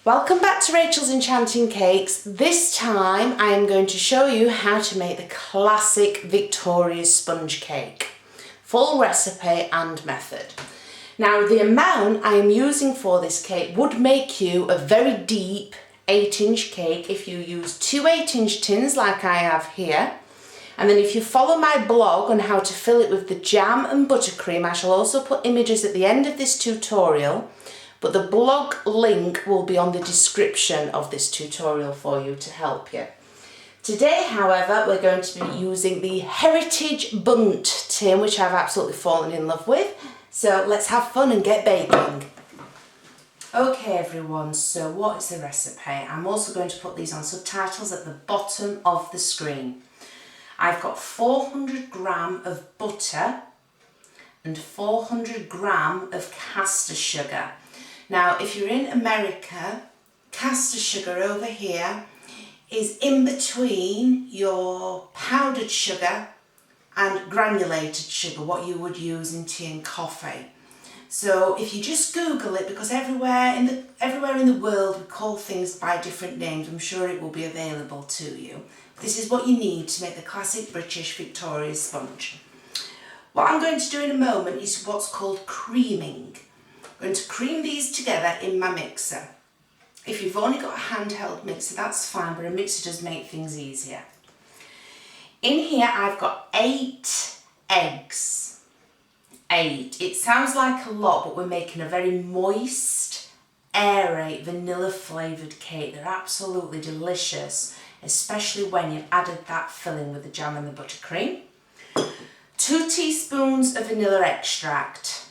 Welcome back to Rachel's Enchanting Cakes. This time I am going to show you how to make the classic Victoria sponge cake. Full recipe and method. Now the amount I am using for this cake would make you a very deep 8-inch cake if you use two 8-inch tins like I have here. And then if you follow my blog on how to fill it with the jam and buttercream, I shall also put images at the end of this tutorial. But the blog link will be on the description of this tutorial for you to help you. Today, however, we're going to be using the Heritage Bundt tin, which I've absolutely fallen in love with. So let's have fun and get baking. Okay everyone, so what is the recipe? I'm also going to put these on subtitles at the bottom of the screen. I've got 400 gram of butter and 400 gram of caster sugar. Now, if you're in America, caster sugar over here is in between your powdered sugar and granulated sugar, what you would use in tea and coffee. So if you just Google it, because everywhere in the world we call things by different names, I'm sure it will be available to you. This is what you need to make the classic British Victoria sponge. What I'm going to do in a moment is what's called creaming. I'm going to cream these together in my mixer. If you've only got a handheld mixer, that's fine, but a mixer does make things easier. In here I've got 8 eggs. 8. It sounds like a lot, but we're making a very moist, airy, vanilla flavoured cake. They're absolutely delicious, especially when you've added that filling with the jam and the buttercream. 2 teaspoons of vanilla extract.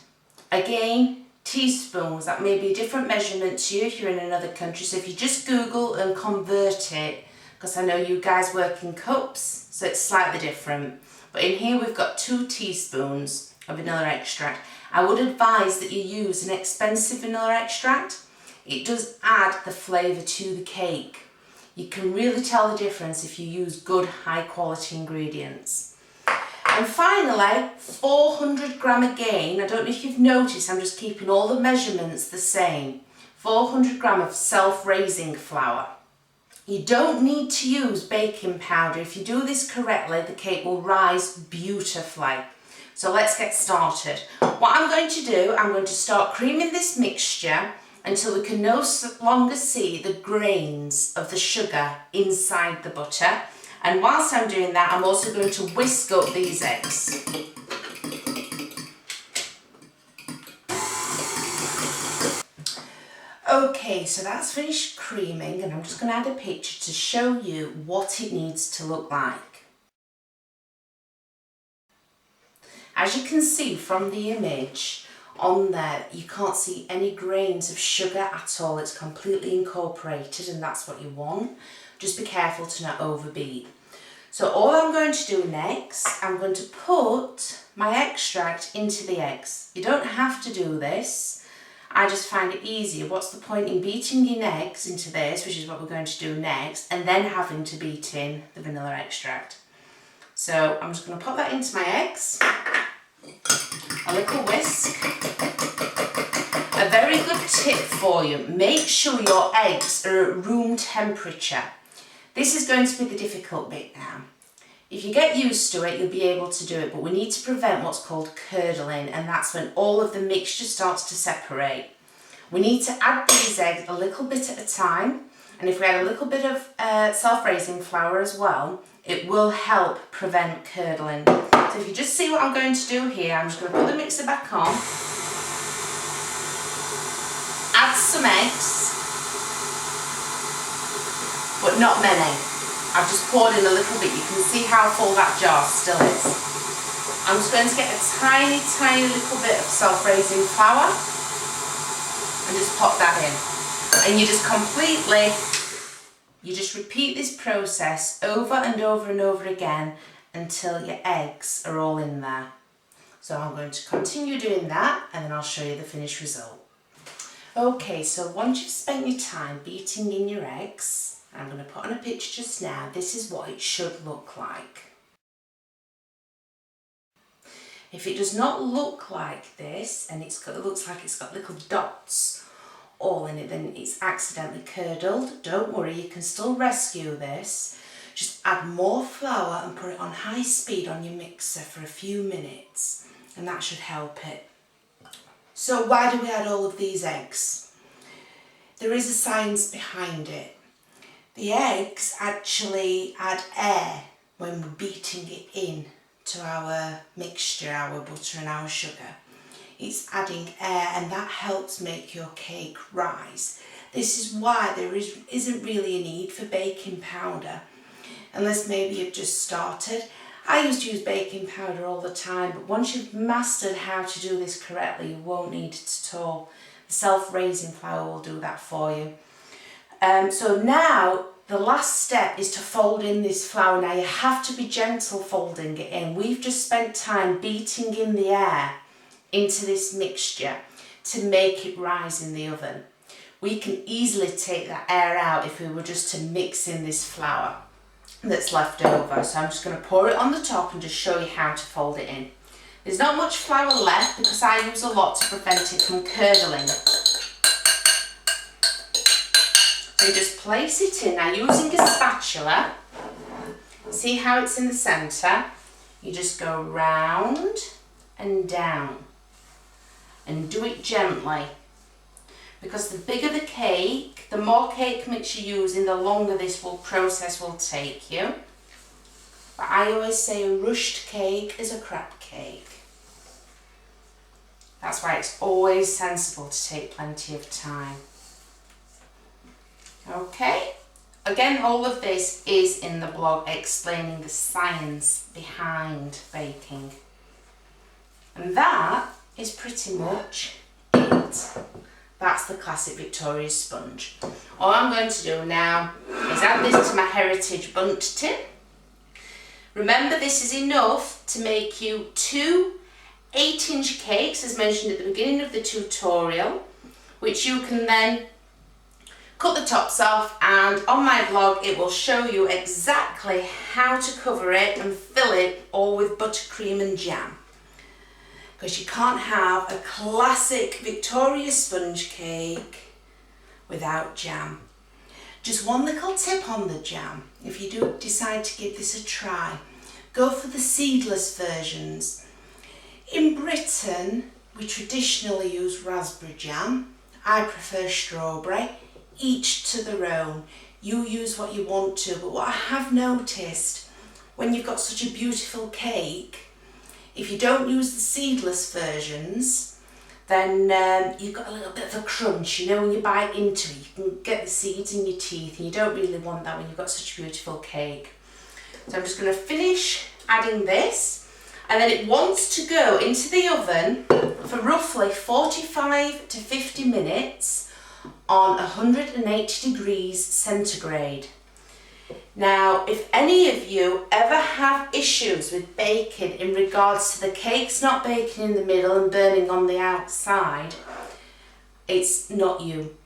Again, teaspoons, that may be a different measurement to you if you're in another country, so if you just Google and convert it, because I know you guys work in cups, so it's slightly different. But in here we've got 2 teaspoons of vanilla extract. I would advise that you use an expensive vanilla extract. It does add the flavour to the cake. You can really tell the difference if you use good high quality ingredients. And finally, 400 gram again. I don't know if you've noticed, I'm just keeping all the measurements the same. 400 gram of self-raising flour. You don't need to use baking powder. If you do this correctly, the cake will rise beautifully. So let's get started. What I'm going to do, I'm going to start creaming this mixture until we can no longer see the grains of the sugar inside the butter. And whilst I'm doing that, I'm also going to whisk up these eggs. Okay, so that's finished creaming, and I'm just going to add a picture to show you what it needs to look like. As you can see from the image on there, you can't see any grains of sugar at all. It's completely incorporated, and that's what you want. Just be careful to not overbeat. So all I'm going to do next, I'm going to put my extract into the eggs. You don't have to do this. I just find it easier. What's the point in beating in eggs into this, which is what we're going to do next, and then having to beat in the vanilla extract. So I'm just going to put that into my eggs. A little whisk. A very good tip for you, make sure your eggs are at room temperature. This is going to be the difficult bit now. If you get used to it, you'll be able to do it, but we need to prevent what's called curdling, and that's when all of the mixture starts to separate. We need to add these eggs a little bit at a time, and if we add a little bit of self-raising flour as well, it will help prevent curdling. So if you just see what I'm going to do here, I'm just going to put the mixer back on, add some eggs, but not many. I've just poured in a little bit. You can see how full that jar still is. I'm just going to get a tiny, tiny little bit of self-raising flour and just pop that in. And you just repeat this process over and over and over again until your eggs are all in there. So I'm going to continue doing that, and then I'll show you the finished result. Okay, so once you've spent your time beating in your eggs, I'm going to put on a picture just now, this is what it should look like. If it does not look like this, and it looks like it's got little dots, all in it, then it's accidentally curdled. Don't worry, you can still rescue this. Just add more flour and put it on high speed on your mixer for a few minutes, and that should help it. So why do we add all of these eggs? There is a science behind it. The eggs actually add air when we're beating it in to our mixture, our butter and our sugar. It's adding air, and that helps make your cake rise. This is why there isn't really a need for baking powder, unless maybe you've just started. I used to use baking powder all the time, but once you've mastered how to do this correctly, you won't need it at all. The self-raising flour will do that for you. So now the last step is to fold in this flour. Now you have to be gentle folding it in. We've just spent time beating in the air into this mixture to make it rise in the oven. We can easily take that air out if we were just to mix in this flour that's left over. So I'm just going to pour it on the top and just show you how to fold it in. There's not much flour left because I use a lot to prevent it from curdling. So you just place it in. Now using a spatula, see how it's in the centre? You just go round and down and do it gently, because the bigger the cake, the more cake mix you're using, the longer this process will take you. But I always say a rushed cake is a crap cake. That's why it's always sensible to take plenty of time. Okay, again, all of this is in the blog explaining the science behind baking. And that is pretty much it. That's the classic Victoria's sponge. All I'm going to do now is add this to my heritage bundt tin. Remember, this is enough to make you 2 8-inch cakes, as mentioned at the beginning of the tutorial, which you can then cut the tops off, and on my blog it will show you exactly how to cover it and fill it all with buttercream and jam. Because you can't have a classic Victoria sponge cake without jam. Just one little tip on the jam, if you do decide to give this a try, go for the seedless versions. In Britain, we traditionally use raspberry jam. I prefer strawberry. Each to their own. You use what you want to, but what I have noticed, when you've got such a beautiful cake, if you don't use the seedless versions, then you've got a little bit of a crunch. You know, when you bite into it, you can get the seeds in your teeth, and you don't really want that when you've got such a beautiful cake. So I'm just going to finish adding this, and then it wants to go into the oven for roughly 45 to 50 minutes on 180 degrees centigrade. Now, if any of you ever have issues with baking in regards to the cakes not baking in the middle and burning on the outside, it's not you.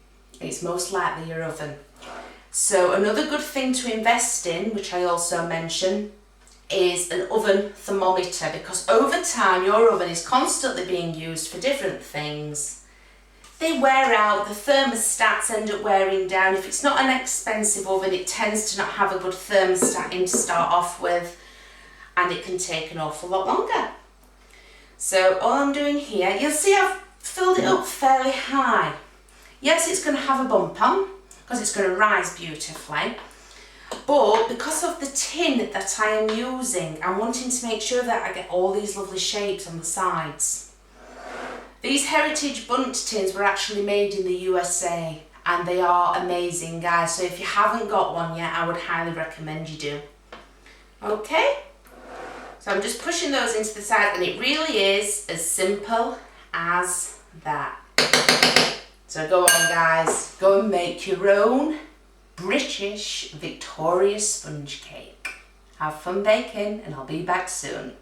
It's most likely your oven. So another good thing to invest in, which I also mentioned, is an oven thermometer, because over time your oven is constantly being used for different things. They wear out, the thermostats end up wearing down. If it's not an expensive oven, it tends to not have a good thermostat in to start off with, and it can take an awful lot longer. So all I'm doing here, you'll see I've filled it up fairly high. Yes, it's going to have a bump on, because it's going to rise beautifully. But because of the tin that I am using, I'm wanting to make sure that I get all these lovely shapes on the sides. These heritage bundt tins were actually made in the USA, and they are amazing, guys. So if you haven't got one yet, I would highly recommend you do. Okay, so I'm just pushing those into the side, and it really is as simple as that. So go on, guys, go and make your own British Victoria sponge cake. Have fun baking, and I'll be back soon.